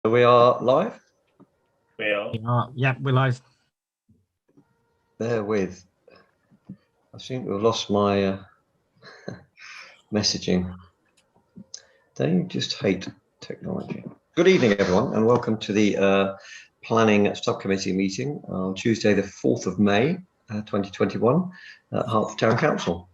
We are live. We are. Yeah, we're live. Bear with. I seem to have lost my messaging. Don't you just hate technology? Good evening, everyone, and welcome to the Planning Subcommittee meeting on Tuesday, the 4th of May, 2021, at Hertford Town Council.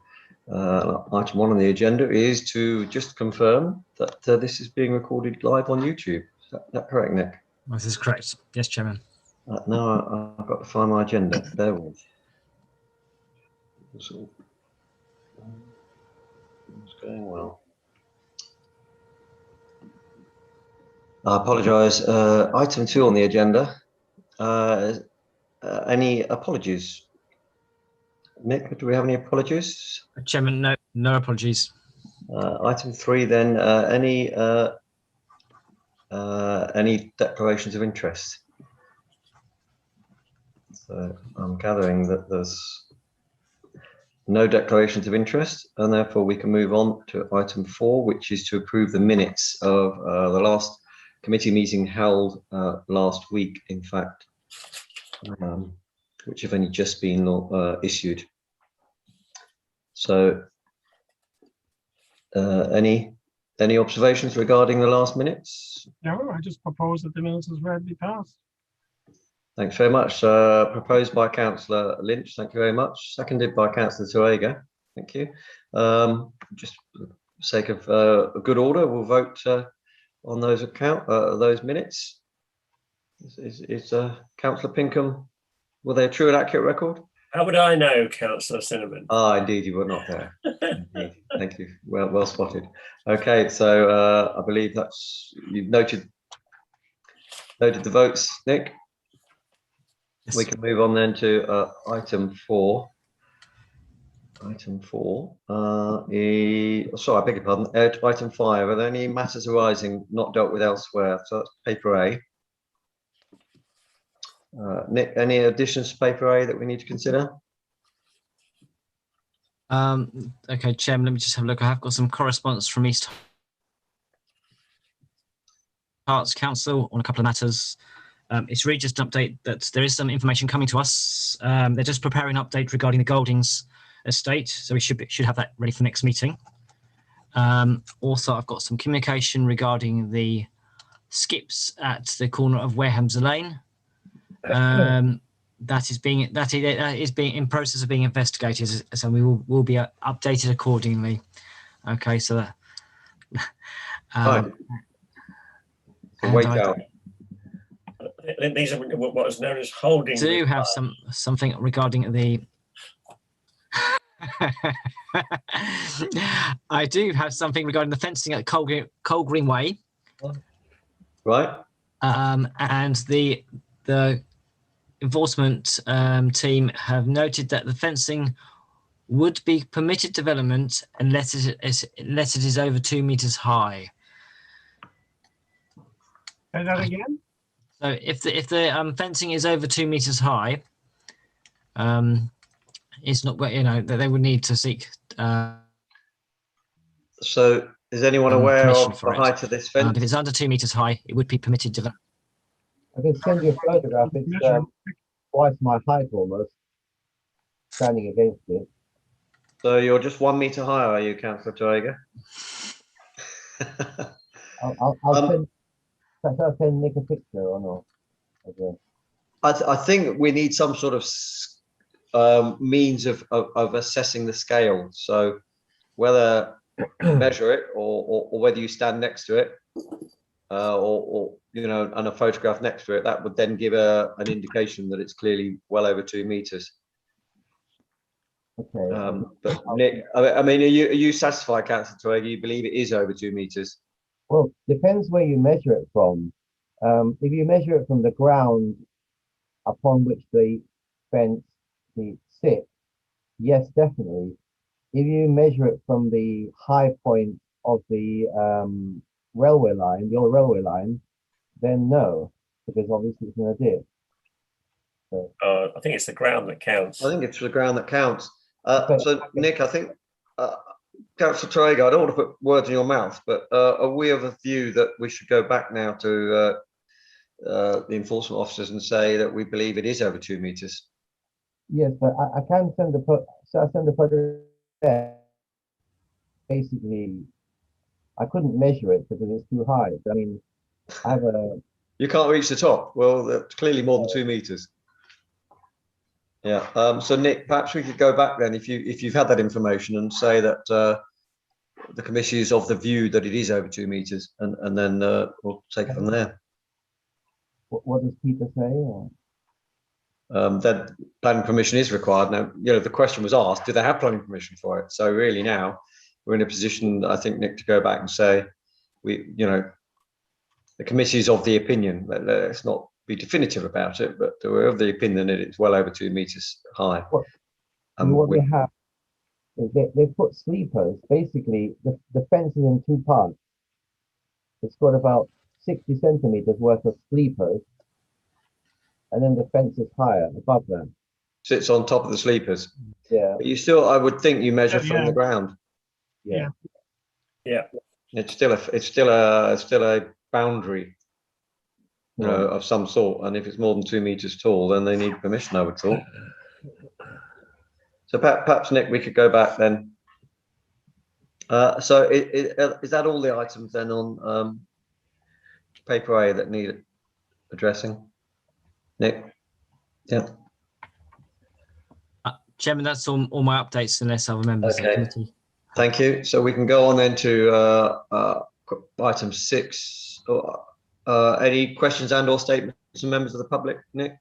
Item 1 on the agenda is to just confirm that this is being recorded live on YouTube. Is that correct, Nick? This is correct. Yes, Chairman. Now I've got to find my agenda. Bear with. It's going well. I apologise. Item 2 on the agenda. Any apologies? Nick, do we have any apologies? Chairman, no apologies. Item 3 then. Any declarations of interest? So I'm gathering that there's no declarations of interest, and therefore we can move on to item 4, which is to approve the minutes of the last committee meeting held last week, in fact, which have only just been issued. So any observations regarding the last minutes? No, I just propose that the minutes as read be passed. Thanks very much. Proposed by Councillor Lynch. Thank you very much. Seconded by Councillor Toega. Thank you. Just for the sake of a good order, we'll vote on those minutes. Is Councillor Pinkham, were they a true and accurate record? How would I know, Councillor Cinnamon? Ah, indeed, you were not there. Indeed. Thank you. Well spotted. Okay, so I believe you've noted the votes, Nick. Yes. We can move on then to item 4. Item 4 sorry, I beg your pardon. Item 5. Are there any matters arising not dealt with elsewhere? So that's paper A. Nick, any additions to paper A that we need to consider? Okay, Chairman, let me just have a look. I have got some correspondence from East Herts Council on a couple of matters. It's really just an update that there is some information coming to us. They're just preparing an update regarding the Goldings estate, so we should have that ready for next meeting. Also, I've got some communication regarding the skips at the corner of Warehams Lane. That is being in process of being investigated, so we will be updated accordingly. Okay, so wait out. These are what is known as holding. Do have something regarding the. I do have something regarding the fencing at Coal Green Way. Right. And the enforcement team have noted that the fencing would be permitted development unless it is over 2 meters high. Say that again. So if the fencing is over 2 meters high, it's not, that they would need to seek. So is anyone aware of the height of this fence? If it's under 2 meters high, it would be permitted development. I can send you a photograph. It's twice my height almost, standing against it. So you're just 1 meter higher, are you, Councillor Toega? I'll send Nick a picture or not. Okay. I think we need some sort of means of assessing the scale. So whether you measure it or whether you stand next to it, or and a photograph next to it, that would then give an indication that it's clearly well over 2 meters. Okay. But Nick, I mean, are you satisfied, Councillor Toega? You believe it is over 2 meters? Well, depends where you measure it from. If you measure it from the ground upon which the fence sits, yes, definitely. If you measure it from the high point of the railway line, the old railway line, then no, because obviously it's in a dip. So, I think it's the ground that counts. I think it's the ground that counts. So, Nick, I think Councillor Toega, I don't want to put words in your mouth, but are we of a view that we should go back now to the enforcement officers and say that we believe it is over 2 meters. Yes, but I can send so I send the photo there. Basically, I couldn't measure it because it's too high. I mean, I have a, You can't reach the top. Well, that's clearly more than 2 meters. Yeah. So Nick, perhaps we could go back then if you've had that information and say that the committee is of the view that it is over 2 meters, and then we'll take it from there. what does Peter say? Or? That planning permission is required. Now, you know, the question was asked, do they have planning permission for it? So really now we're in a position, I think, Nick, to go back and say, the committee is of the opinion, let's not be definitive about it, but we're of the opinion that it's well over 2 meters high. What they have is they put sleepers. Basically, the fence is in two parts. It's got about 60 centimeters worth of sleepers, and then the fence is higher above them. Sits on top of the sleepers. Yeah. But you still, I would think you measure Yeah. from the ground. Yeah. It's still a boundary, of some sort. And if it's more than 2 meters tall, then they need permission, I would thought. So perhaps Nick, we could go back then. So is that all the items then on paper A that need addressing? Nick? Yeah. Chairman, that's all my updates unless other members of the Okay. committee. Thank you. So we can go on then to item 6. Any questions and or statements from members of the public, Nick?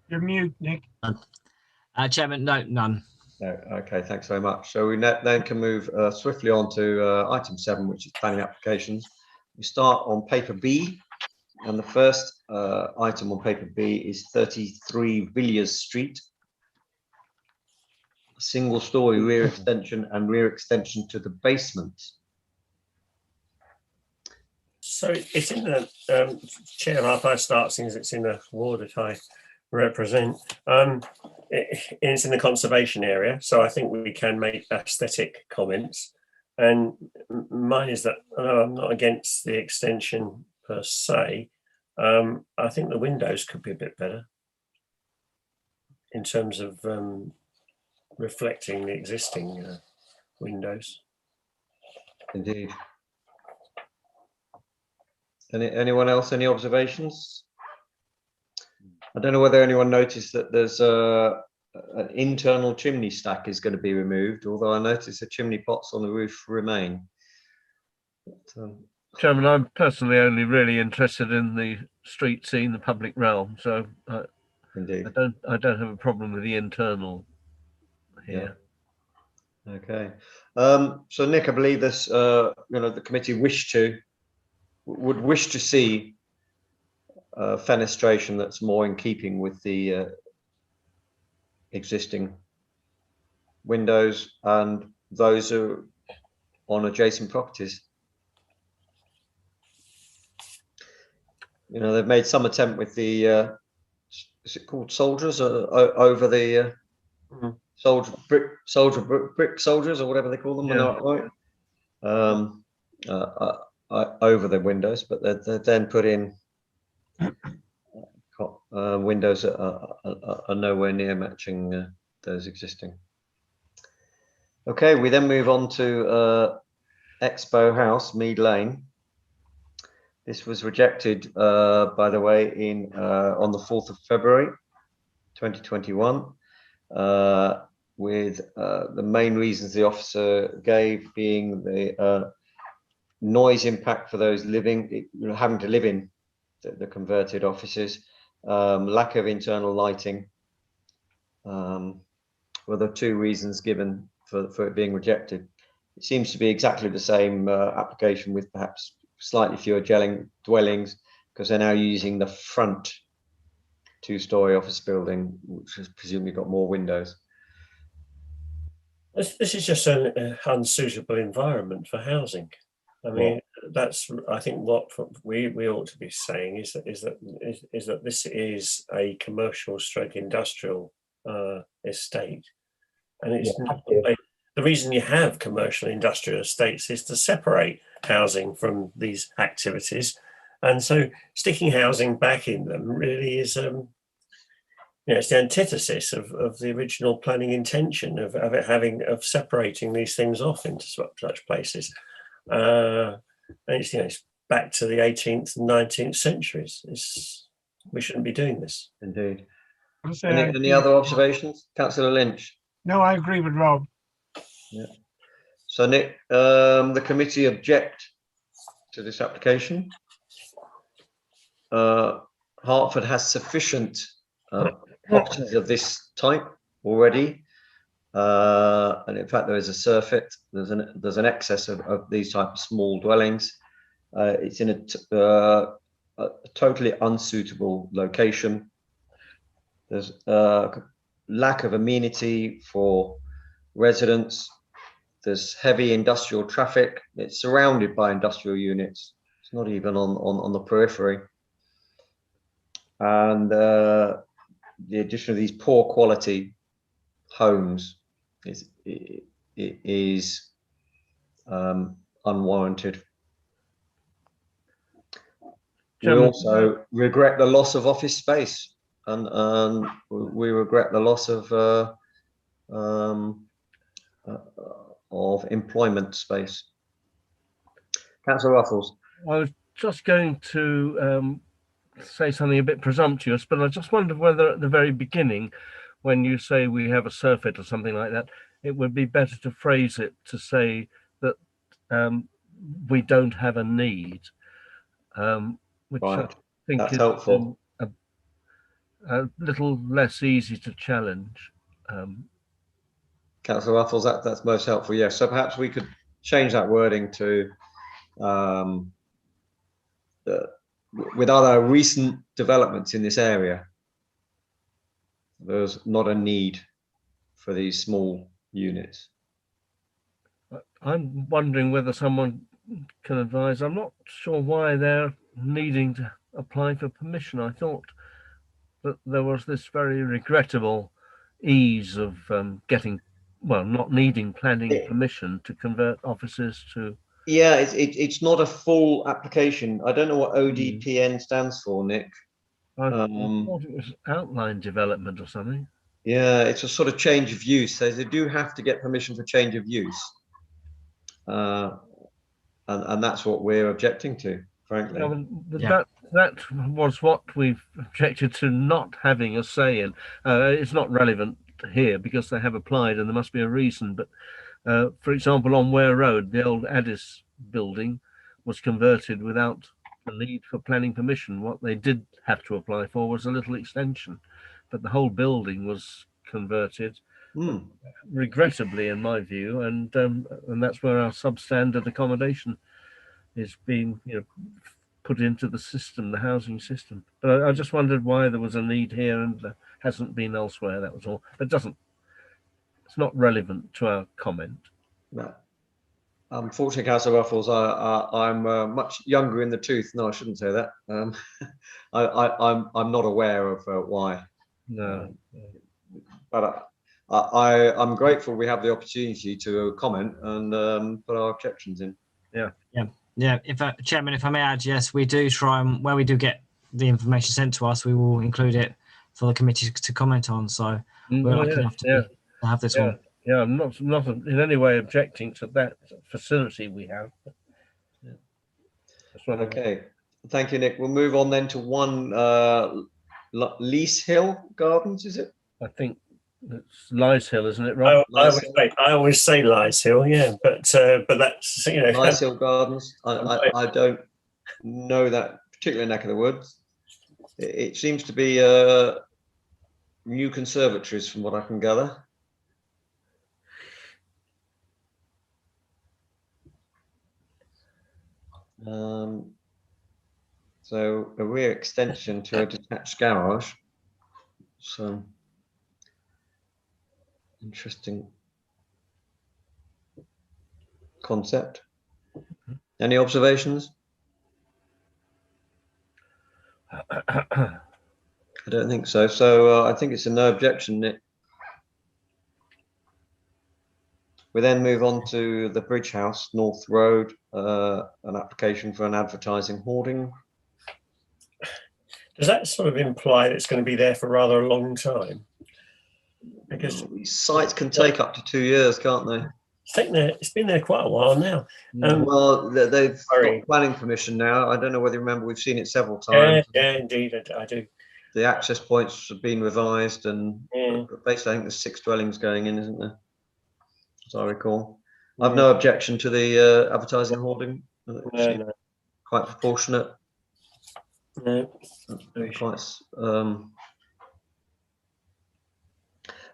You're mute, Nick. Chairman, no, none. No. Okay, thanks very much. So we then can move swiftly on to item 7, which is planning applications. We start on paper B, and the first item on paper B is 33 Villiers Street. Single story rear extension and rear extension to the basement. So it's in the chair. Half I start since it's in the ward that I represent. It's in the conservation area, so I think we can make aesthetic comments. And mine is that, although I'm not against the extension per se, I think the windows could be a bit better in terms of reflecting the existing windows. Indeed. Anyone else? Any observations? I don't know whether anyone noticed that there's an internal chimney stack is going to be removed, although I noticed the chimney pots on the roof remain. But, Chairman, I'm personally only really interested in the street scene, the public realm. So indeed. I don't have a problem with the internal here. Yeah. Okay. So Nick, I believe this, the committee would wish to see fenestration that's more in keeping with the existing windows and those are on adjacent properties. They've made some attempt with the is it called soldiers over the brick soldiers or whatever they call them, Yeah. right? Over the windows, but they're then put in windows that are nowhere near matching those existing. Okay, we then move on to Expo House, Mead Lane. This was rejected, by the way, on the 4th of February, 2021, with the main reasons the officer gave being the noise impact for those having to live in the converted offices, lack of internal lighting, were the two reasons given for it being rejected. It seems to be exactly the same application with perhaps slightly fewer dwellings, because they're now using the front 2-story office building, which has presumably got more windows. This is just an unsuitable environment for housing. I mean, that's, I think, what we ought to be saying is that this is a commercial stroke industrial estate, and it's the reason you have commercial industrial estates is to separate housing from these activities. And so sticking housing back in them really is, it's the antithesis of the original planning intention of it separating these things off into such places. And it's back to the 18th and 19th centuries. We shouldn't be doing this. Indeed. I'll say I Any agree other with- observations? Councillor Lynch? No, I agree with Rob. So Nick, the committee object to this application. Hertford has sufficient properties of this type already, and in fact there is a surfeit. There's an excess of these type of small dwellings. It's in a totally unsuitable location. There's lack of amenity for residents. There's heavy industrial traffic. It's surrounded by industrial units. It's not even on the periphery. And the addition of these poor quality homes is unwarranted. We Chairman, also regret the loss of office space, and we regret the loss of employment space. Councillor Ruffles. I was just going to say something a bit presumptuous, but I just wondered whether at the very beginning, when you say we have a surfeit or something like that, it would be better to phrase it to say that we don't have a need, which I Right, think that's is helpful. a little less easy to challenge. Councillor Ruffles, that's most helpful. Yes, so perhaps we could change that wording to with other recent developments in this area, there's not a need for these small units. I'm wondering whether someone can advise. I'm not sure why they're needing to apply for permission. I thought that there was this very regrettable ease of not needing planning permission to convert offices to. Yeah, it's not a full application. I don't know what ODPN stands for, Nick. I thought it was outline development or something. Yeah, it's a sort of change of use. So they do have to get permission for change of use. And that's what we're objecting to, frankly. That was what we've objected to not having a say in. It's not relevant here because they have applied and there must be a reason. But for example, on Ware Road, the old Addis building was converted without the need for planning permission. What they did have to apply for was a little extension, but the whole building was converted. Regrettably, in my view, and that's where our substandard accommodation is being, put into the system, the housing system. But I just wondered why there was a need here and there hasn't been elsewhere. That was all. But it's not relevant to our comment. No. Unfortunately, Councillor Ruffles, I'm much younger in the tooth. No, I shouldn't say that. I'm not aware of why. No. But I'm grateful we have the opportunity to comment and put our objections in. Yeah. Chairman, if I may add, yes, we do try and where we do get the information sent to us, we will include it for the committee to comment on. So we're lucky enough to have this one. Yeah, I'm not in any way objecting to that facility we have. Okay, thank you, Nick. We'll move on then to one Lease Hill Gardens, is it? I think it's Lies Hill, isn't it, Rob? I always say Lies Hill, yeah, but that's Lies Hill Gardens. I don't know that particular neck of the woods. It seems to be new conservatories, from what I can gather. So a rear extension to a detached garage. So interesting concept. Any observations? I don't think so. So I think it's a no objection, Nick. We then move on to the Bridge House, North Road, an application for an advertising hoarding. Does that sort of imply that it's going to be there for rather a long time? Because These sites can take up to 2 years, can't they? it's been there quite a while now. Well, they've Sorry. got planning permission now. I don't know whether you remember, we've seen it several Yeah, times. yeah, indeed, I do. The access points have been revised, and Yeah. basically I think there's 6 dwellings going in, isn't there? As I recall. I've no objection to the advertising hoarding. No. Quite proportionate. No. Quite,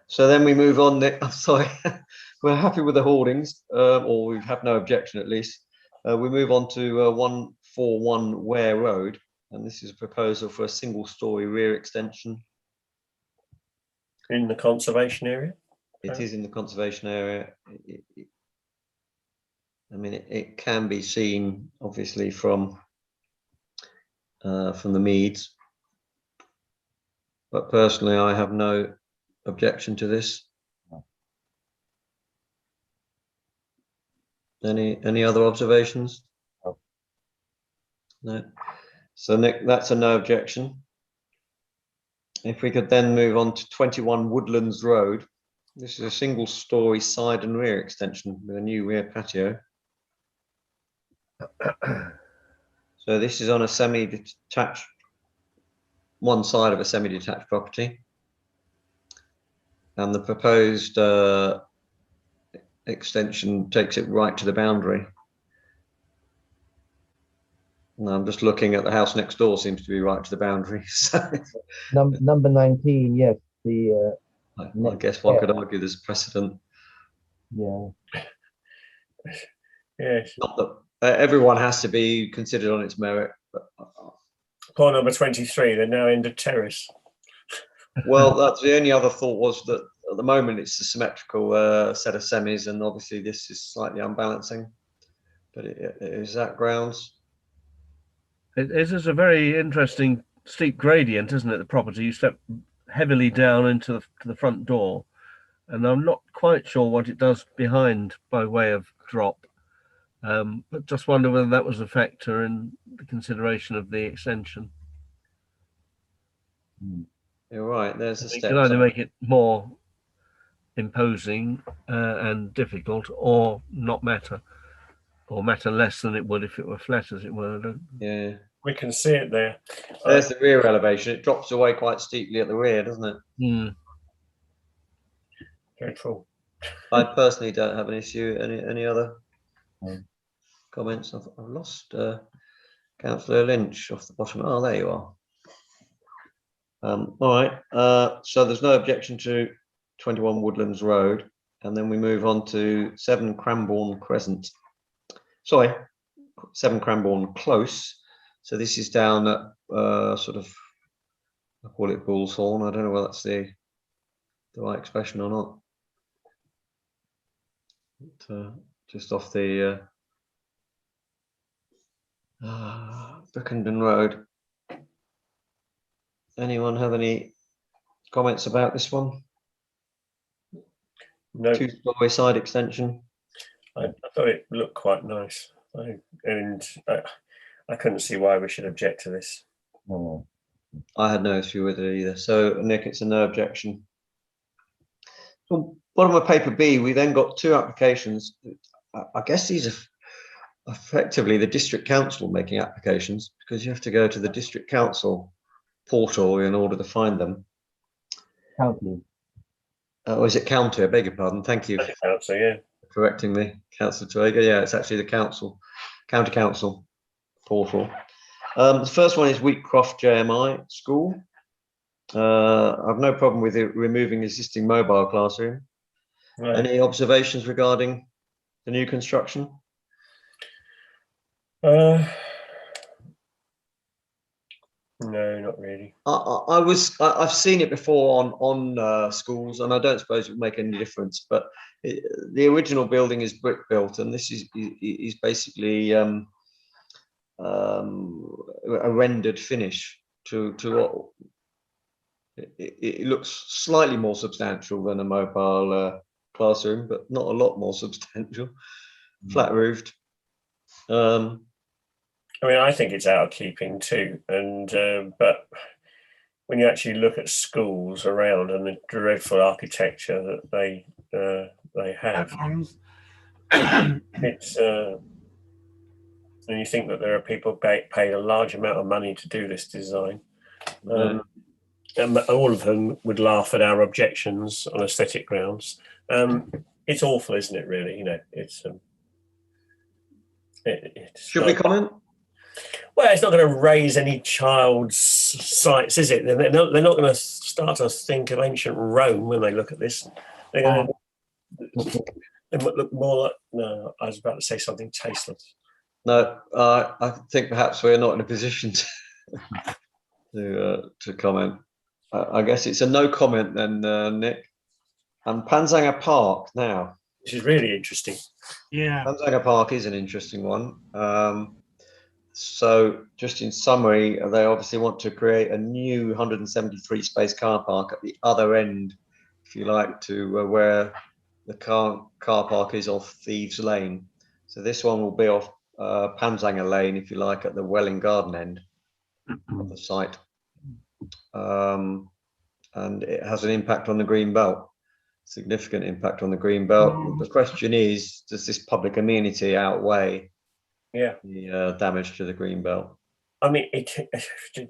so then we move on. I'm sorry, we're happy with the hoardings, or we have no objection at least. We move on to 141 Ware Road, and this is a proposal for a single-storey rear extension. In the conservation area? It is in the conservation area. I mean, it can be seen, obviously, from the meads, but personally, I have no objection to this. Any other observations? No. So Nick, that's a no objection. If we could then move on to 21 Woodlands Road. This is a single-storey side and rear extension with a new rear patio. So this is on a semi-detached, one side of a semi-detached property. And the proposed extension takes it right to the boundary. And I'm just looking at the house next door, seems to be right to the boundary. So Number 19, yes. I guess one could argue there's precedent. Yeah. Yes. Not that everyone has to be considered on its merit. But, Point number 23, the now ended terrace. well, that's the only other thought was that at the moment it's a symmetrical set of semis, and obviously this is slightly unbalancing. But is that grounds? It is a very interesting steep gradient, isn't it? The property, you step heavily down into the front door, and I'm not quite sure what it does behind by way of drop, but just wonder whether that was a factor in the consideration of the extension. You're right. There's a It step. can either make it more imposing and difficult, or not matter, or matter less than it would if it were flat, as it were. Yeah. We can see it there. There's the rear elevation. It drops away quite steeply at the rear, doesn't it? Dreadful. I personally don't have an issue. Any other comments? I've lost Councillor Lynch off the bottom. Oh, there you are. All right. So there's no objection to 21 Woodlands Road, and then we move on to 7 Cranbourne Crescent. Sorry, 7 Cranbourne Close. So this is down at sort of, I call it Bull's Horn. I don't know whether that's the right expression or not. But, just off the Brookenden Road. Anyone have any comments about this one? No. 2-storey side extension. I thought it looked quite nice. I couldn't see why we should object to this. No. I had no issue with it either. So Nick, it's a no objection. So bottom of paper B, we then got 2 applications. I guess these are effectively the district council making applications, because you have to go to the district council portal in order to find them. County. Or is it county? I beg your pardon. Thank you So yeah, for correcting me, Councillor Toega. Yeah, it's actually the council, county council portal. The first one is Wheatcroft JMI School. I've no problem with it removing existing mobile classroom. right. Any observations regarding the new construction? No, not really. I've seen it before on schools, and I don't suppose it will make any difference. But the original building is brick built, and this is basically a rendered finish to what it looks slightly more substantial than a mobile classroom, but not a lot more substantial. Flat roofed. I mean, I think it's out of keeping too, and but when you actually look at schools around and the dreadful architecture that they have, it's and you think that there are people paid a large amount of money to do this design. And all of them would laugh at our objections on aesthetic grounds. It's awful, isn't it? Really, you know, it's. Should we comment? Well, it's not going to raise any child's sights, is it? They're not going to start to think of ancient Rome when they look at this. They're going to look more like. No, I was about to say something tasteless. No, I think perhaps we're not in a position to comment. I guess it's a no comment then, Nick. And Panzanger Park now. Which is really interesting. Yeah. Panzanger Park is an interesting one. So just in summary, they obviously want to create a new 173 space car park at the other end, if you like, to where the car park is off Thieves Lane. So this one will be off Panzanger Lane, if you like, at the Welling Garden end of the site. And it has an impact on the green belt, significant impact on the green belt. The question is, does this public amenity outweigh the damage to the green belt? I mean,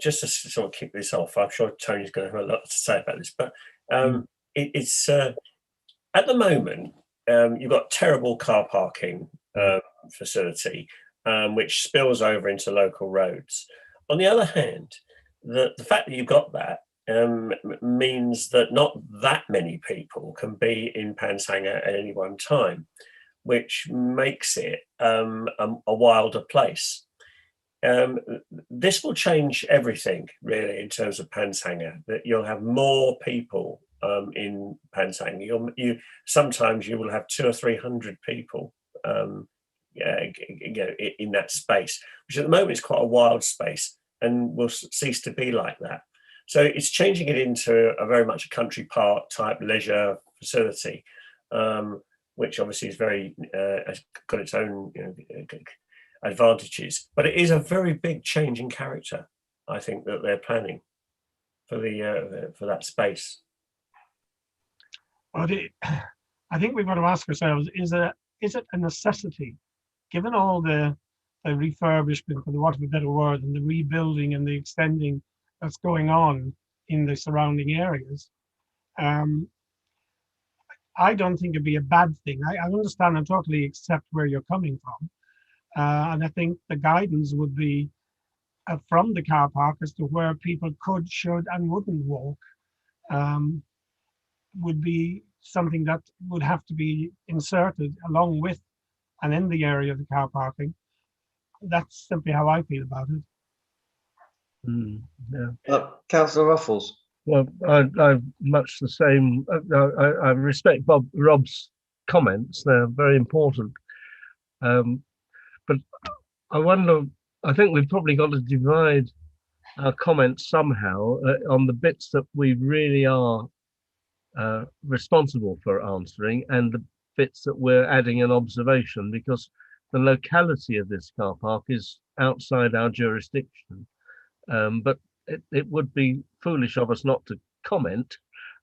just to sort of kick this off, I'm sure Tony's going to have a lot to say about this, but it's at the moment you've got terrible car parking facility, which spills over into local roads. On the other hand, the fact that you've got that means that not that many people can be in Panzanger at any one time, which makes it a wilder place. This will change everything, really, in terms of Panzanger, that you'll have more people in Panzanger. Sometimes you will have 200 or 300 people in that space, which at the moment is quite a wild space and will cease to be like that. So it's changing it into a very much a country park type leisure facility, which obviously is has got its own advantages. But it is a very big change in character, I think, that they're planning for that space. Well, I think we've got to ask ourselves: is it a necessity, given all the refurbishment, for the want of a better word, and the rebuilding and the extending that's going on in the surrounding areas? I don't think it'd be a bad thing. I understand and totally accept where you're coming from. And I think the guidance would be from the car park as to where people could, should, and wouldn't walk, would be something that would have to be inserted along with and in the area of the car parking. That's simply how I feel about it. Councillor Ruffles. Well, I much the same. I respect Rob's comments; they're very important. But I wonder. I think we've probably got to divide our comments somehow on the bits that we really are responsible for answering, and the bits that we're adding an observation, because the locality of this car park is outside our jurisdiction. But it would be foolish of us not to comment,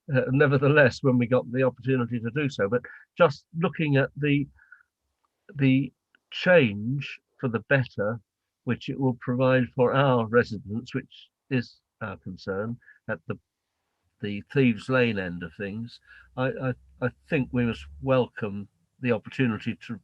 nevertheless, when we got the opportunity to do so. But just looking at the change for the better, which it will provide for our residents, which is our concern at the Thieves Lane end of things, I think we must welcome the opportunity to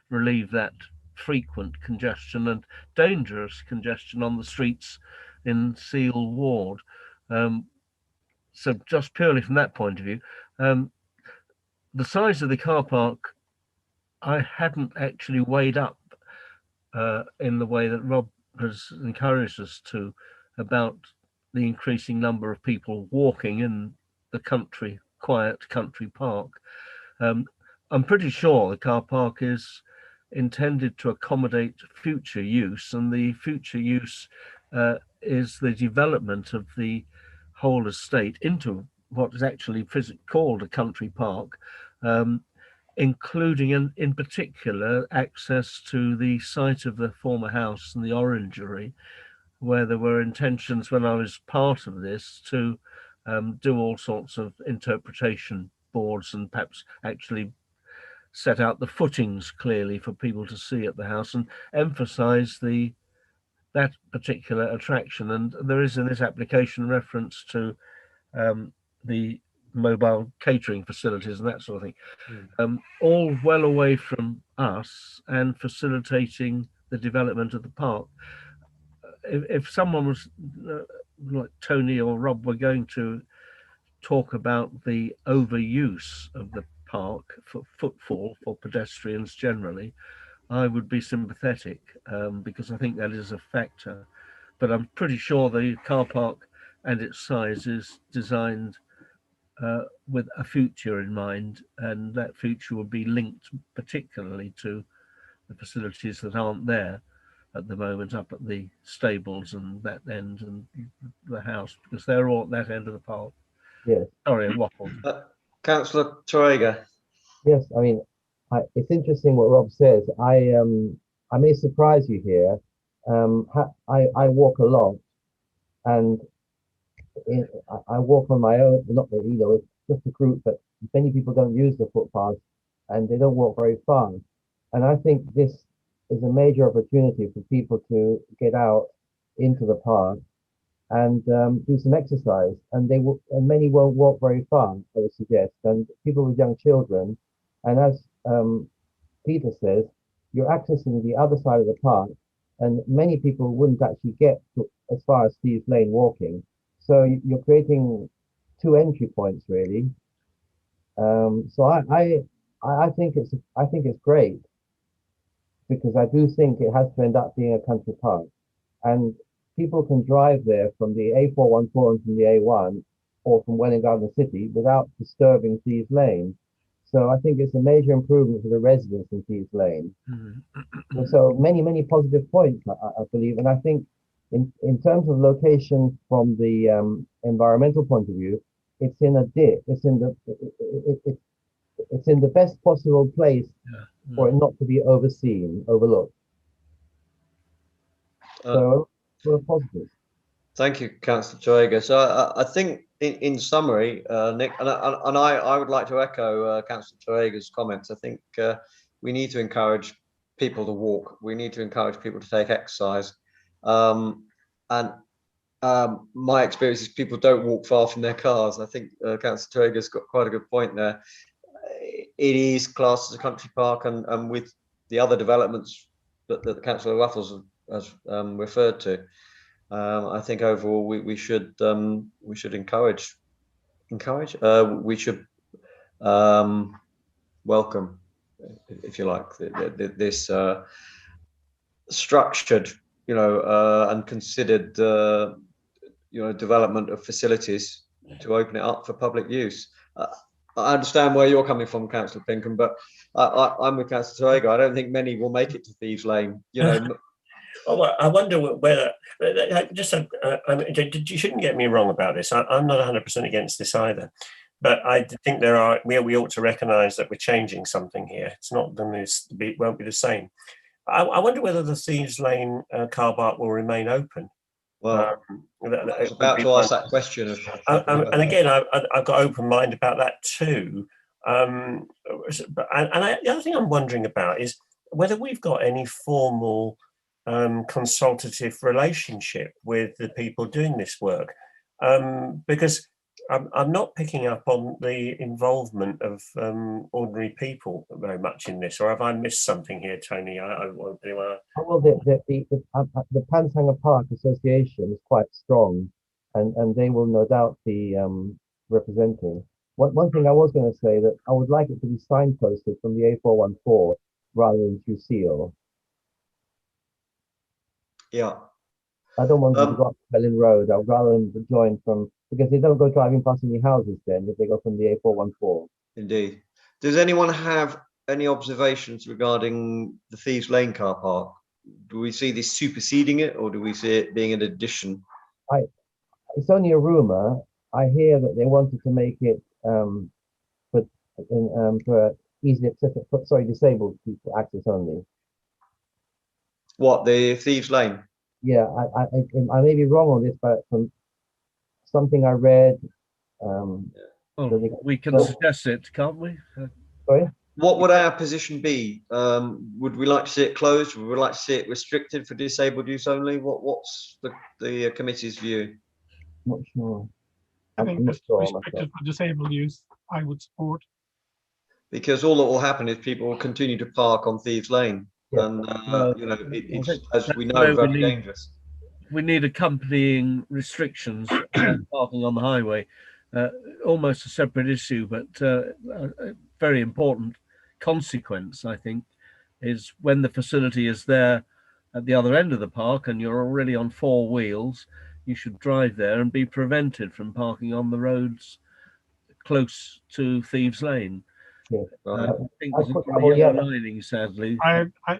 relieve that frequent congestion and dangerous congestion on the streets in Seal Ward. So just purely from that point of view, the size of the car park, I hadn't actually weighed up in the way that Rob has encouraged us to, about the increasing number of people walking in the country, quiet country park. I'm pretty sure the car park is intended to accommodate future use, and the future use is the development of the whole estate into what is actually called a country park, including in particular access to the site of the former house and the orangery, where there were intentions when I was part of this to do all sorts of interpretation boards and perhaps actually set out the footings clearly for people to see at the house and emphasize that particular attraction. And there is in this application reference to the mobile catering facilities and that sort of thing, all well away from us and facilitating the development of the park. If someone was like Tony or Rob were going to talk about the overuse of the park for footfall for pedestrians generally, I would be sympathetic, because I think that is a factor. But I'm pretty sure the car park and its size is designed with a future in mind, and that future would be linked particularly to the facilities that aren't there at the moment up at the stables and that end and the house, because they're all at that end of the park. Yes. Sorry, I waffled. Councillor Torrega. Yes, I mean, it's interesting what Rob says. I may surprise you here. I walk a lot, and I walk on my own. Not really, it's just a group, but many people don't use the footpath, and they don't walk very far. And I think this is a major opportunity for people to get out into the park and do some exercise. And many won't walk very far, I would suggest. And people with young children, and as Peter says, you're accessing the other side of the park, and many people wouldn't actually get to as far as Steve's Lane walking. So you're creating two entry points, really. So I think it's great, because I do think it has to end up being a country park, and people can drive there from the A414 and from the A1 or from Welwyn Garden City without disturbing Thieves Lane. So I think it's a major improvement for the residents in Thieves Lane. Mm-hmm. So many positive points, I believe. And I think in terms of location from the environmental point of view, it's in a dip. It's in the best possible place for it not to be overlooked. So we're positive. Thank you, Councillor Torrega. So I think in summary, Nick, and I would like to echo Councillor Torrega's comments. I think we need to encourage people to walk. We need to encourage people to take exercise. And my experience is people don't walk far from their cars. I think Councillor Torrega's got quite a good point there. It is classed as a country park, and with the other developments that Councillor Waffles has referred to, I think overall we should encourage. We should welcome, if you like, this structured, and considered, development of facilities to open it up for public use. I understand where you're coming from, Councillor Pinkham, but I'm with Councillor Torrega. I don't think many will make it to Thieves Lane. Well, I wonder whether you shouldn't get me wrong about this. I'm not 100% against this either, but I think we ought to recognise that we're changing something here. It's not going to won't be the same. I wonder whether the Thieves Lane car park will remain open. Well, I was about to ask that question. And again, I've got open mind about that too. The other thing I'm wondering about is whether we've got any formal consultative relationship with the people doing this work, because I'm not picking up on the involvement of ordinary people very much in this. Or have I missed something here, Tony? Well, the Panshanger Park Association is quite strong, and they will no doubt be representing. One thing I was going to say, that I would like it to be signposted from the A414 rather than through Seal. Yeah. I don't want them to go up Helen Road. I'd rather them to join from, because they don't go driving past any houses then if they go from the A414. Indeed. Does anyone have any observations regarding the Thieves Lane car park? Do we see this superseding it, or do we see it being an addition? It's only a rumour. I hear that they wanted to make it for easily accessible, sorry, disabled people access only. What, the Thieves Lane? Yeah, I may be wrong on this, but from something I read, Well, we can well- suggest it, can't we? sorry, What would our position be? Would we like to see it closed? Would we like to see it restricted for disabled use only? What's the committee's view? not sure. I I'm think not just sure restricted for disabled use, I would support. Because all that will happen is people will continue to park on Thieves Lane, Yeah, and well, you know it's, think as we that's know, where we very need- dangerous. We need accompanying restrictions on parking on the highway. Almost a separate issue, but a very important consequence, I think, is when the facility is there at the other end of the park and you're already on four wheels, you should drive there and be prevented from parking on the roads close to Thieves Lane. Yeah. Right. I think I there's a put- bit of well, yeah. yellow lining, sadly. I I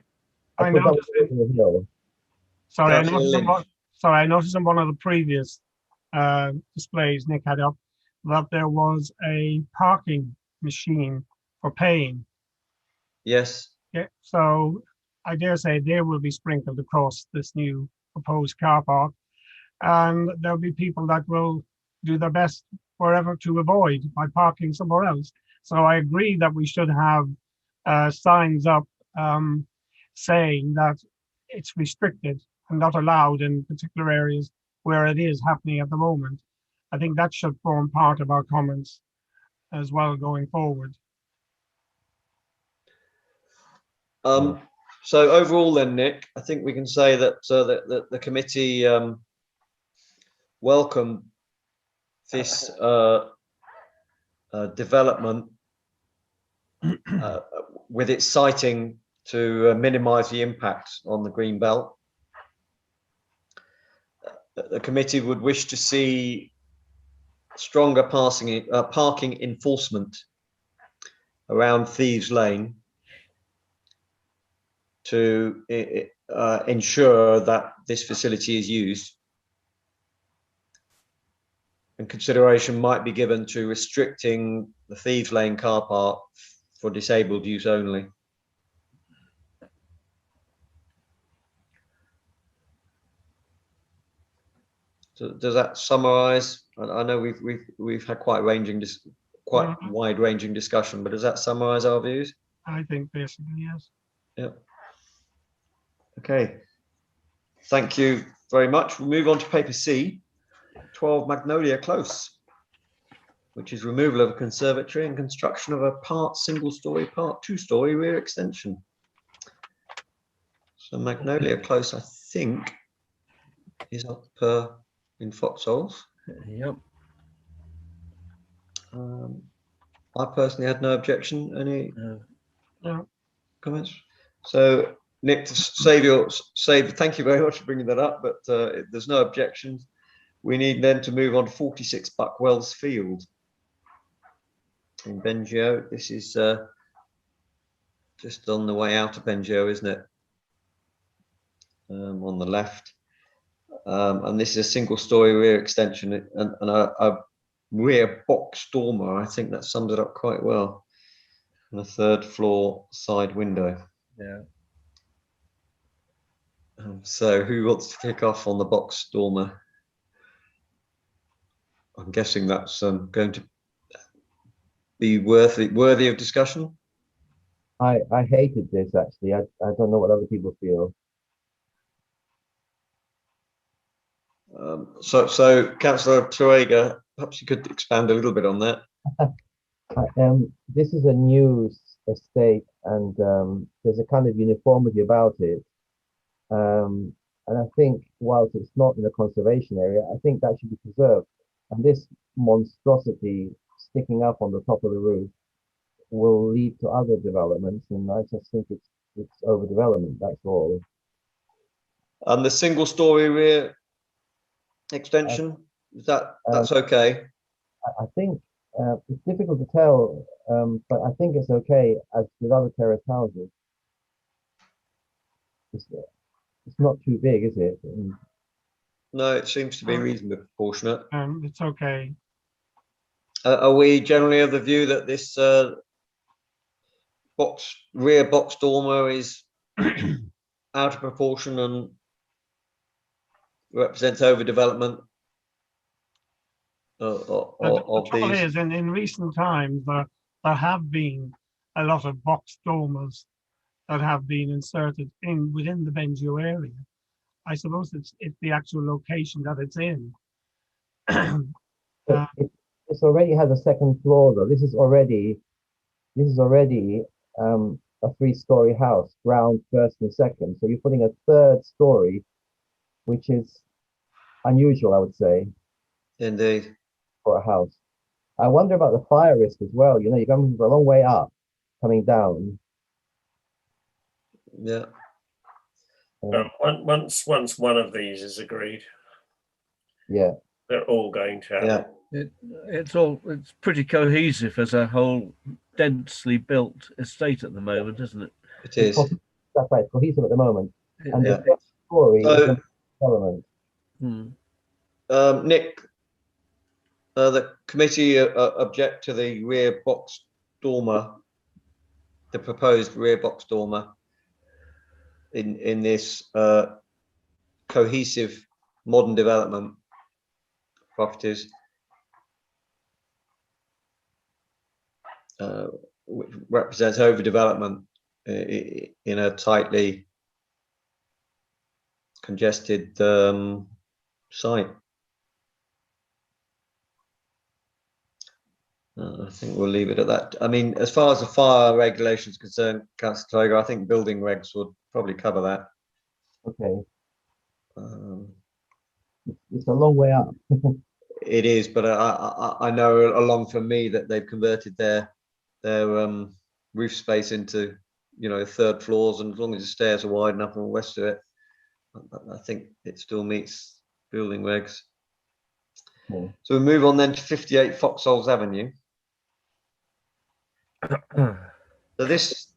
put that noticed one over the hill. Sorry, I Councillor noticed on Lynch. one, sorry, I noticed on one of the previous displays Nick had up that there was a parking machine for paying. Yes. Yeah, so I dare say they will be sprinkled across this new proposed car park, and there'll be people that will do their best wherever to avoid by parking somewhere else. So I agree that we should have signs up saying that it's restricted and not allowed in particular areas where it is happening at the moment. I think that should form part of our comments as well going forward. So overall, then, Nick, I think we can say that that the committee welcome this development with its siting to minimise the impact on the green belt. The committee would wish to see stronger parking enforcement around Thieves Lane to ensure that this facility is used. And consideration might be given to restricting the Thieves Lane car park for disabled use only. So does that summarise? I know we've had quite wide-ranging discussion, but does that summarise our views? I think basically, yes. Yep. Okay. Thank you very much. We'll move on to paper C, 12 Magnolia Close, which is removal of a conservatory and construction of a part single-storey, part two-storey rear extension. So Magnolia Close, I think, is up in Foxholes. Yep. I personally had no objection. Any No. comments? So Nick, to save, thank you very much for bringing that up, but there's no objections. We need then to move on to 46 Buckwells Field in Bengio. This is just on the way out of Bengio, isn't it? On the left. And this is a single-storey rear extension and a rear box dormer. I think that sums it up quite well. And a third floor side window. Yeah. So who wants to kick off on the box dormer? I'm guessing that's going to be worthy of discussion. I hated this actually. I don't know what other people feel. So Councillor Truega, perhaps you could expand a little bit on that. This is a new estate, and there's a kind of uniformity about it. And I think whilst it's not in a conservation area, I think that should be preserved. And this monstrosity sticking up on the top of the roof will lead to other developments, and I just think it's overdevelopment. That's all. And the single-storey rear extension, is that's okay? I think it's difficult to tell, but I think it's okay as with other terrace houses. It's not too big, is it? No, it seems to be reasonably proportionate. It's okay. Are we generally of the view that this rear box dormer is out of proportion and represents overdevelopment The of trouble these. is, in recent times, there have been a lot of box dormers that have been inserted within the Benjo area. I suppose it's the actual location that it's in. But this already has a second floor though. This is already a 3-story house, ground, first and second. So you're putting a third story, which is unusual, I would say, Indeed. for a house. I wonder about the fire risk as well. You know, you're going a long way up, coming down. Yeah. Once one of these is agreed, Yeah. they're all going to happen. Yeah. It's pretty cohesive as a whole densely built estate at the moment, isn't it? It is. That's right. It's cohesive at the moment. And Yeah. the third story is So, an element. Nick, the committee object to the rear box dormer, the proposed rear box dormer in this cohesive modern development properties, which represents overdevelopment in a tightly congested site. I think we'll leave it at that. I mean, as far as the fire regulations concerned, Councillor Togo, I think building regs would probably cover that. Okay. It's a long way up. It is, but I know along from me that they've converted their roof space into, you know, third floors, and as long as the stairs are wide enough and all the rest of it, I think it still meets building regs. Okay. So we move on then to 58 Foxholes Avenue. So this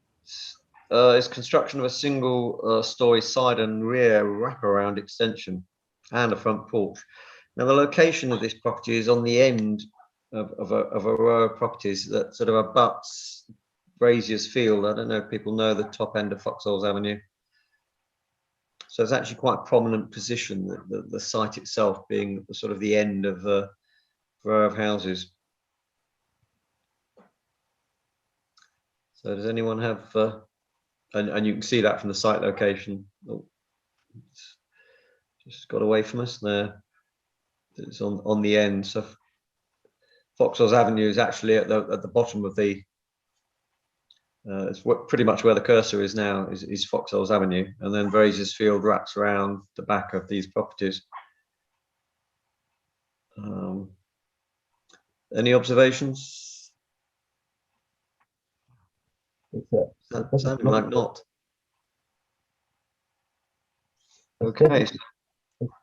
is construction of a single story side and rear wraparound extension and a front porch. Now the location of this property is on the end of a row of properties that sort of abuts Brazier's Field. I don't know if people know the top end of Foxholes Avenue. So it's actually quite a prominent position, the site itself being sort of the end of a row of houses. So does anyone have, and you can see that from the site location. Oh, just got away from us there. It's on the end. So Foxholes Avenue is actually at the bottom of the. It's pretty much where the cursor is now. Is Foxholes Avenue, and then Brazier's Field wraps around the back of these properties. Any observations? Sounding like not. Okay. It's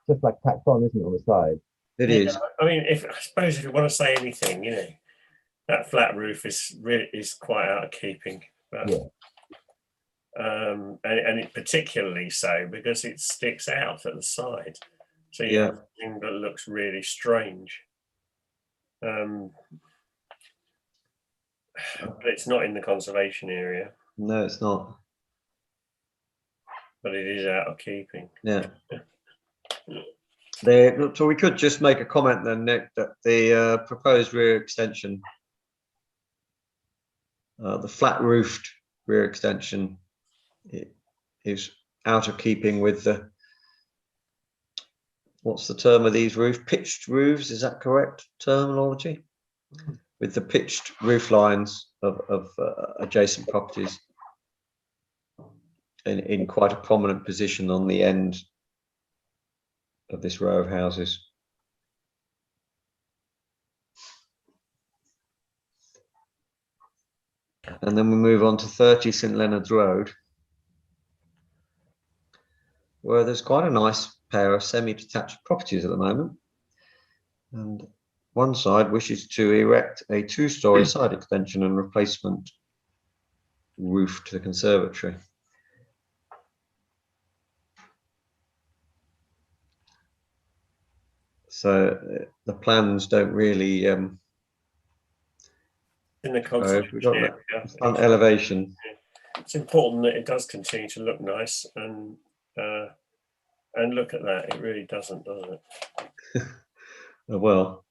just like tacked on, isn't it, on the side? It is. I mean, I suppose if you want to say anything, you know, that flat roof is quite out of keeping. But, Yeah. and it particularly so because it sticks out at the side. So you have something that looks really strange. But it's not in the conservation area. No, it's not. But it is out of keeping. Yeah. So we could just make a comment then, Nick, that the proposed rear extension, the flat roofed rear extension, is out of keeping with the, what's the term of these roofs? Pitched roofs, is that correct terminology? With the pitched roof lines of adjacent properties in quite a prominent position on the end of this row of houses. And then we move on to 30 St Leonard's Road, where there's quite a nice pair of semi-detached properties at the moment. And one side wishes to erect a 2-story side extension and replacement roof to the conservatory. So the plans don't really In the We've conservation got area. that front elevation. It's important that it does continue to look nice, and look at that, it really doesn't it? Well,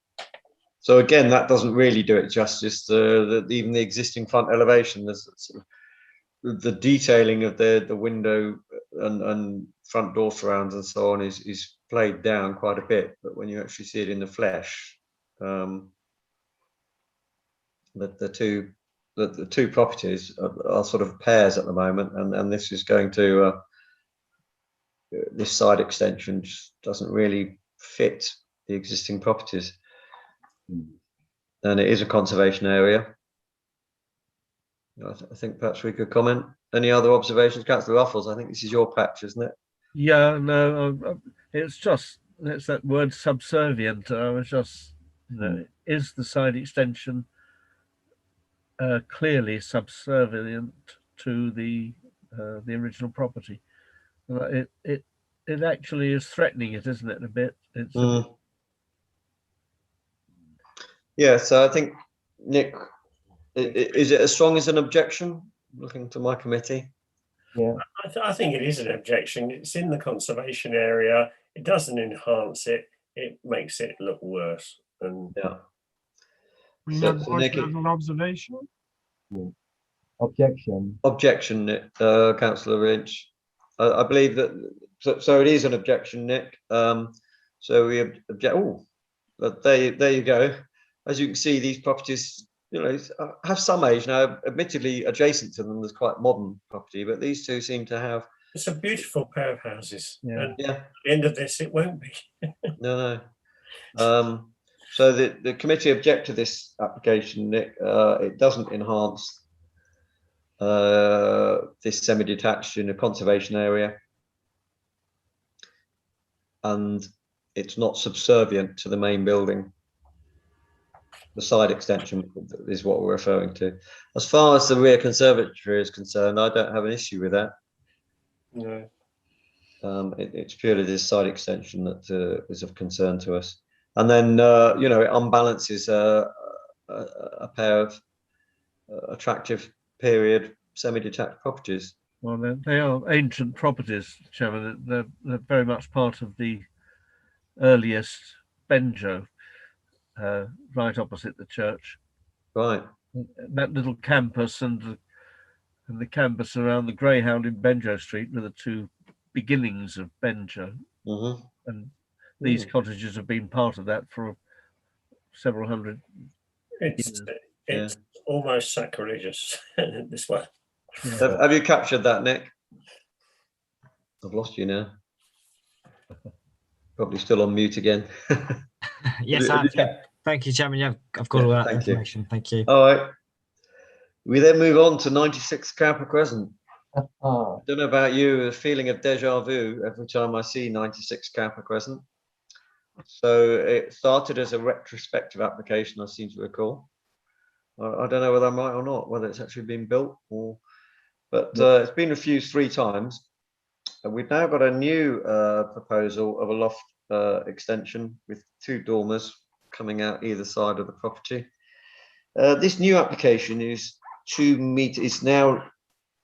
so again, that doesn't really do it justice. Even the existing front elevation, there's sort of the detailing of the window and front door surrounds and so on is played down quite a bit. But when you actually see it in the flesh, the two properties are sort of pairs at the moment, and this is going to this side extension just doesn't really fit the existing properties. And it is a conservation area. I think perhaps we could comment. Any other observations, Councillor Ruffles? I think this is your patch, isn't it? Yeah, no, it's that word subservient. I was just, is the side extension clearly subservient to the original property? It actually is threatening it, isn't it? A bit. It's Yeah. So I think, Nick, is it as strong as an objection? Looking to my committee. Yeah. I think it is an objection. It's in the conservation area. It doesn't enhance it. It makes it look worse. And Yeah. We So, have so voiced Nick, it as an observation. Objection. objection, Nick, Councillor Lynch. I believe that. So it is an objection, Nick. So we object. Oh, but there you go. As you can see, these properties, have some age now. Admittedly, adjacent to them, there's quite modern property, but these two seem to have. it's a beautiful pair of houses. Yeah. And Yeah. at the end of this, it won't be. No. So the committee object to this application, Nick. It doesn't enhance this semi-detached in a conservation area, and it's not subservient to the main building. The side extension is what we're referring to. As far as the rear conservatory is concerned, I don't have an issue with that. No. It's purely this side extension that is of concern to us. And then, it unbalances a pair of attractive period semi-detached properties. Well, they are ancient properties, Chairman. They're very much part of the earliest Benjo, right opposite the church. Right. That little campus and the campus around the Greyhound in Benjo Street were the two beginnings of Benjo. Mm-hmm. And these cottages have been part of that for several hundred It's years. almost sacrilegious this way. Have you captured that, Nick? I've lost you now. Probably still on mute again. Yes, thank you, Chairman. Yeah, I've got all that information. Thank you. All right. We then move on to 96 Cowper Crescent. I don't know about you, a feeling of deja vu every time I see 96 Cowper Crescent. So it started as a retrospective application, I seem to recall. I don't know whether I'm right or not, whether it's actually been built but it's been refused 3 times. And we've now got a new proposal of a loft extension with 2 dormers coming out either side of the property. This new application is 2 meters. It's now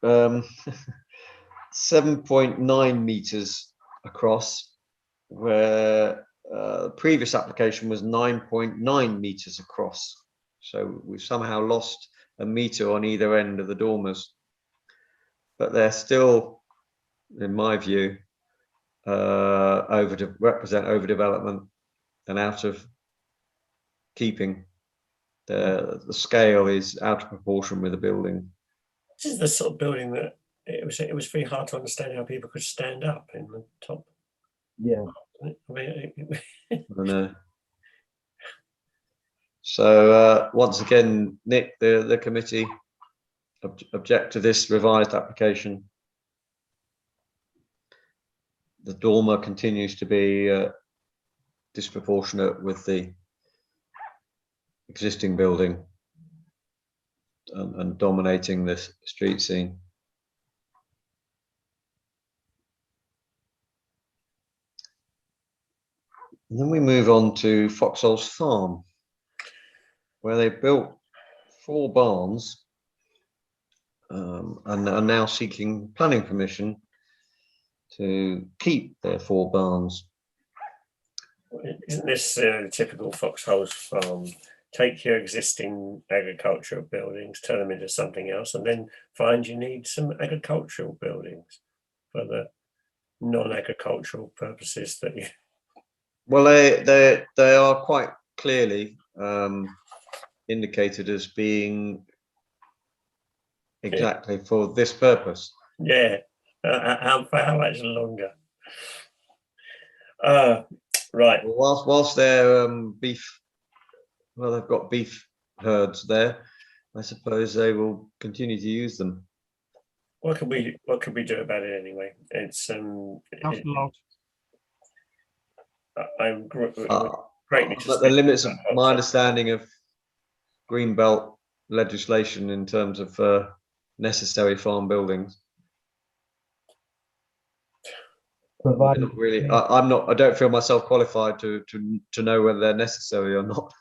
7.9 meters across, where the previous application was 9.9 meters across. So we've somehow lost a meter on either end of the dormers, but they're still, in my view, represent overdevelopment and out of keeping. The scale is out of proportion with the building. This is the sort of building that it was very hard to understand how people could stand up in the top. Yeah. I mean, I know. So once again, Nick, the committee object to this revised application. The dormer continues to be disproportionate with the existing building and dominating this street scene. And then we move on to Foxholes Farm, where they built 4 barns and are now seeking planning permission to keep their 4 barns. Isn't this typical Foxholes Farm? Take your existing agricultural buildings, turn them into something else, and then find you need some agricultural buildings for the non-agricultural purposes that you. Well, they are quite clearly indicated as being exactly for this purpose. Yeah, how much longer? Right. Whilst they're beef, well, they've got beef herds there. I suppose they will continue to use them. What can we do about it anyway? It's Not a lot. I'm greatly But the limits of my understanding of Greenbelt legislation in terms of necessary farm buildings. Provided Really, I don't feel myself qualified to know whether they're necessary or not.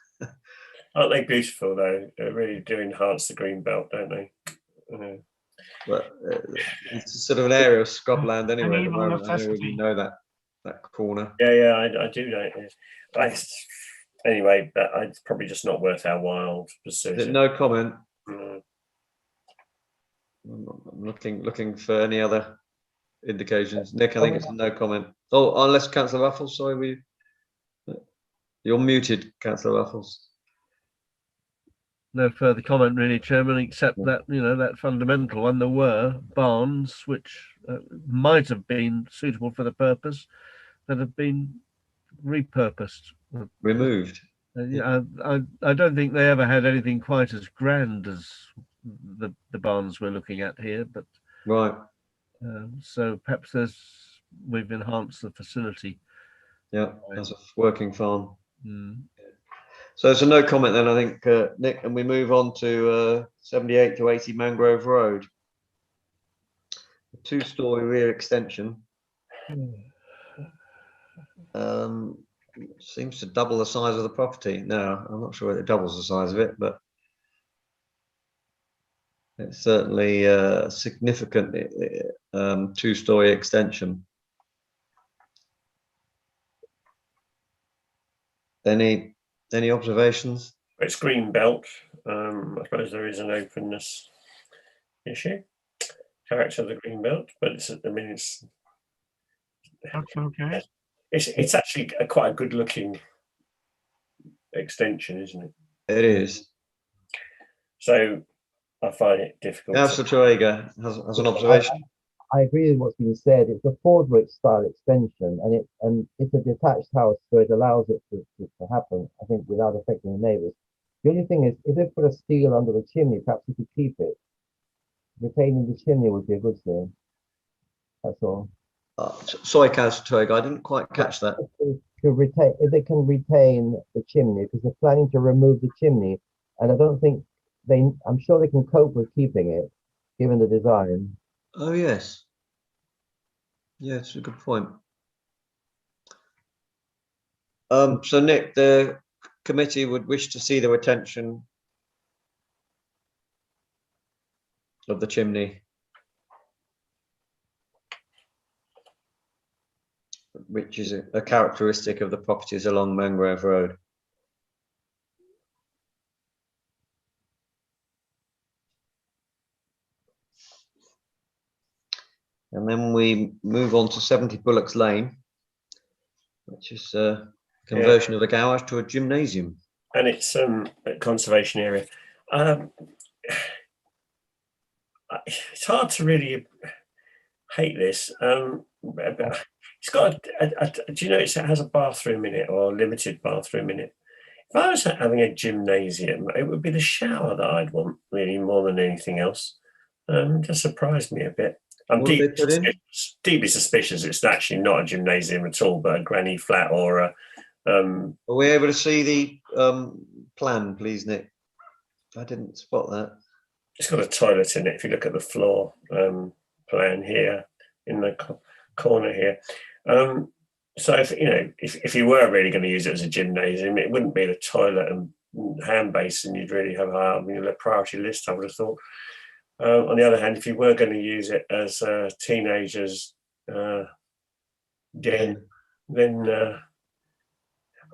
Aren't they beautiful though? They really do enhance the green belt, don't they? But it's sort of an area of scrubland anyway. At the evil moment. I don't really necessity. know that corner. Yeah, I do know it is. Anyway, it's probably just not worth our while to pursue it. No comment. Mm. I'm looking for any other indications. Nick, I think it's no comment. Oh, unless Councillor Ruffles, sorry, you're muted, Councillor Ruffles. No further comment, really, Chairman, except that that fundamental one. There were barns which might have been suitable for the purpose that have been repurposed, Removed. I don't think they ever had anything quite as grand as the barns we're looking at here, but Right. so perhaps we've enhanced the facility. Yeah, as a working farm. Mm. So it's a no comment then, I think, Nick, and we move on to 78 to 80 Mangrove Road. A 2-story rear extension. Seems to double the size of the property. Now, I'm not sure whether it doubles the size of it, but it's certainly a significant 2-story extension. Any observations? It's green belt. I suppose there is an openness issue, character of the green belt, but it's That's okay. It's actually quite a good looking extension, isn't it? It is. So I find it difficult. Councillor Troega has an observation. I agree with what's been said. It's a Fordwick style extension, and it's a detached house, so it allows it to happen, I think, without affecting the neighbours. The only thing is, if they put a steel under the chimney, perhaps you could keep it. Retaining the chimney would be a good thing. That's all. Sorry, Councillor Troega, I didn't quite catch that. To retain, if they can retain the chimney, because they're planning to remove the chimney, and I don't think I'm sure they can cope with keeping it, given the design. Oh, yes. Yeah, it's a good point. So, Nick, the committee would wish to see the retention of the chimney, which is a characteristic of the properties along Mangrove Road. And then we move on to 70 Bullocks Lane, which is a conversion of the garage to a gymnasium. And it's a conservation area. It's hard to really hate this. It's got do you know it has a bathroom in it, or a limited bathroom in it? If I was having a gymnasium, it would be the shower that I'd want, really, more than anything else. Just surprised me a bit. I'm deeply suspicious it's actually not a gymnasium at all, but a granny flat or a. Are we able to see the plan, please, Nick? I didn't spot that. It's got a toilet in it. If you look at the floor plan here in the corner here, so if you were really going to use it as a gymnasium, it wouldn't be the toilet and hand basin, you'd really have a priority list, I would have thought. On the other hand, if you were going to use it as teenagers, den, then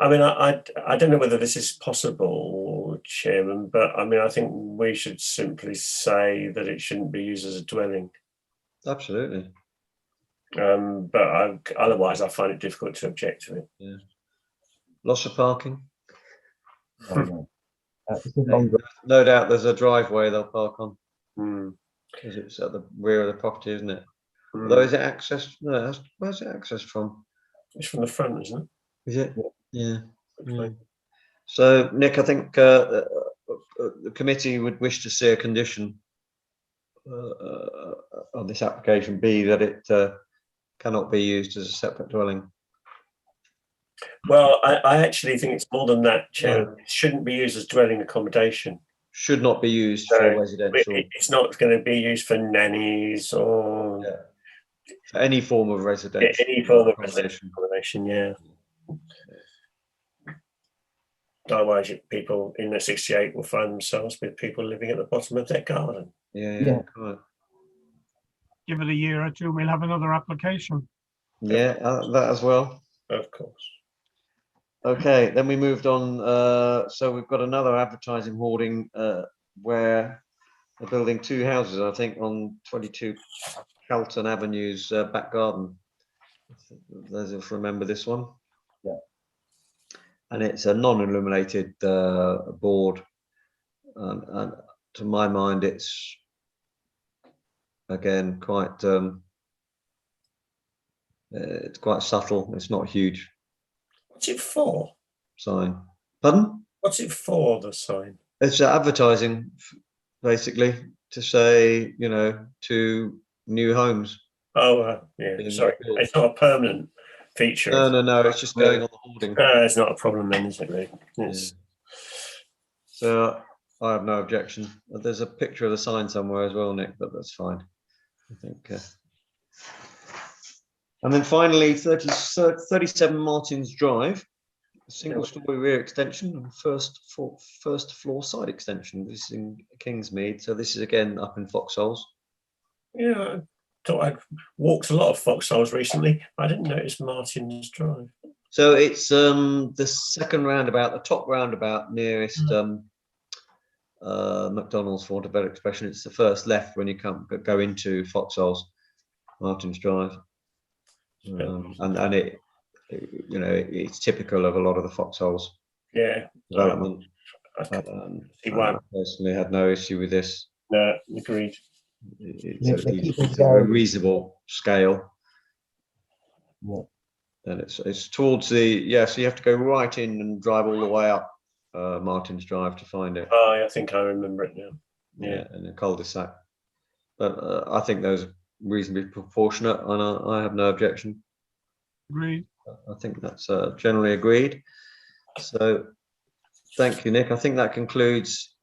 I mean, I don't know whether this is possible, Chairman, but I mean, I think we should simply say that it shouldn't be used as a dwelling. Absolutely. But otherwise, I find it difficult to object to it. Yeah. Loss of parking. No. It's a long No doubt there's a driveway they'll park on Hmm. because it's at the rear of the property, isn't it? Hmm. Although is it accessed? No, where's it accessed from? It's from the front, isn't it? Is it? Yeah. Okay. So, Nick, I think the committee would wish to see a condition on this application be that it cannot be used as a separate dwelling. Well, I actually think it's more than that, Chair. It shouldn't be used as dwelling accommodation. Should not be used So, for residential. It's not going to be used for nannies or For any form of residential. any form of residential accommodation. Yeah. Otherwise, people in the 68 will find themselves with people living at the bottom of their garden. Yeah. Right. Give it a year or two, we'll have another application. Yeah, that as well. Of course. Okay, then we moved on. So we've got another advertising hoarding where they're building two houses, I think, on 22 Calton Avenue's back garden. Those of us remember this one. Yeah. And it's a non-illuminated board. And to my mind, it's again quite subtle. It's not huge. What's it for? Sign. Pardon? What's it for, the sign? It's advertising, basically, to say, to new homes. Oh, yeah. Sorry, it's not a permanent feature. No. It's just going on the hoarding. It's not a problem then, is it? Really? So I have no objection. There's a picture of the sign somewhere as well, Nick, but that's fine. I think. And then finally, 37 Martins Drive, a single-story rear extension and first floor side extension. This is in Kingsmead, so this is again up in Foxholes. Yeah, I thought I'd walked a lot of Foxholes recently. I didn't notice Martins Drive. So it's the second roundabout, the top roundabout nearest McDonald's, for want of a better expression. It's the first left when you go into Foxholes, Martins Drive. And it's typical of a lot of the Foxholes development. I personally had no issue with this. No, agreed. It's a reasonable scale. Yeah. And it's towards the so you have to go right in and drive all the way up Martins Drive to find it. Oh, I think I remember it now. Yeah, in a cul-de-sac. But I think those are reasonably proportionate, and I have no objection. Agreed. I think that's generally agreed. So thank you, Nick. I think that concludes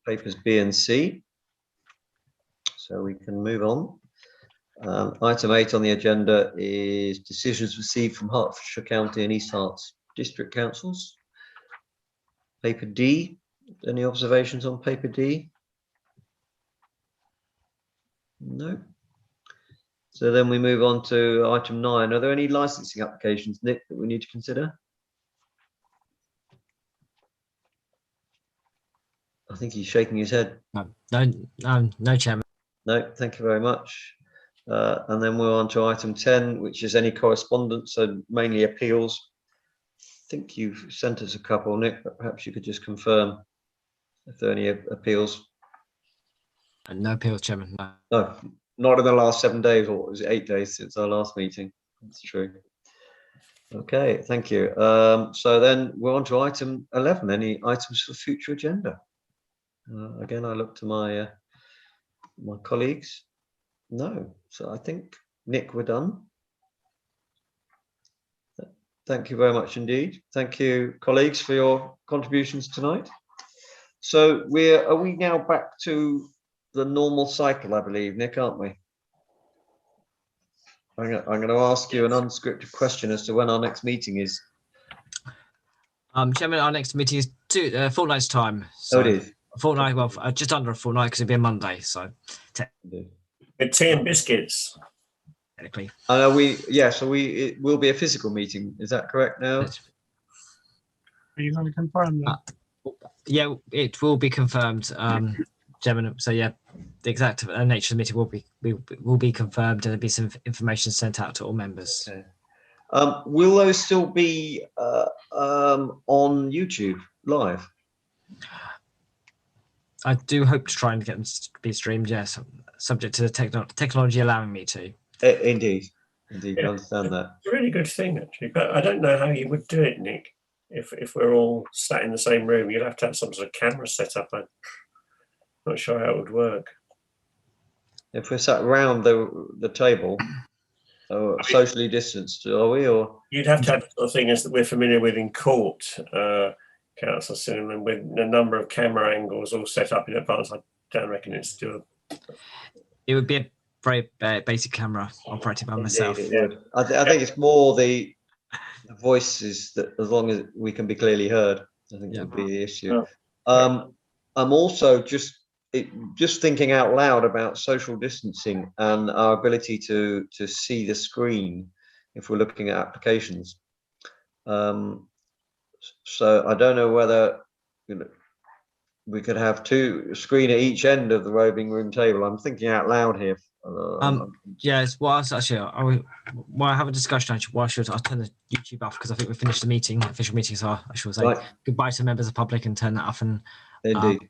papers B and C. So we can move on. Item 8 on the agenda is decisions received from Hertfordshire County and East Herts District Councils. Paper D. Any observations on paper D? No. So then we move on to item 9. Are there any licensing applications, Nick, that we need to consider? I think he's shaking his head. No, Chairman. No, thank you very much. And then we're on to item 10, which is any correspondence, so mainly appeals. I think you've sent us a couple, Nick, but perhaps you could just confirm if there are any appeals. No appeals, Chairman. No. No, not in the last 7 days, or was it 8 days since our last meeting? That's true. Okay, thank you. So then we're on to item 11. Any items for future agenda? Again, I look to my my colleagues. No, so I think, Nick, we're done. Thank you very much indeed. Thank you, colleagues, for your contributions tonight. So are we now back to the normal cycle, I believe, Nick, aren't we? I'm going to ask you an unscripted question as to when our next meeting is. Chairman, our next meeting is fortnight's time. Oh, So it is. a fortnight, well, just under a fortnight because it'll be a Monday. So Indeed. With tea and biscuits. technically, It will be a physical meeting. Is that correct now? but, Are you going to confirm that? yeah, it will be confirmed, Chairman. So yeah, the exact nature of the meeting will be confirmed, and there'll be some information sent out to all members. Okay. Will those still be on YouTube live? I do hope to try and get them to be streamed. Yes, subject to the technology allowing me to. Indeed, I Yeah. understand that. It's a really good thing, actually, but I don't know how you would do it, Nick. If we're all sat in the same room, you'd have to have some sort of camera set up. I'm not sure how it would work. If we're sat round the table, socially distanced, are we? Or You'd have to have the sort of thing as that we're familiar with in court, council cinema, with a number of camera angles all set up in advance. I don't reckon it's doable. It would be a very basic camera operated by myself. Indeed, it would. I think it's more the voices that, as long as we can be clearly heard, I think would be the issue. I'm also just thinking out loud about social distancing and our ability to see the screen if we're looking at applications. So I don't know whether we could have two screen at each end of the roving room table. I'm thinking out loud here. Yes, well, actually, I have a discussion. Actually, I'll turn the YouTube off because I think we've finished the meeting. Official meetings are, I should say, Right. goodbye to members of the public and turn that off. And Indeed.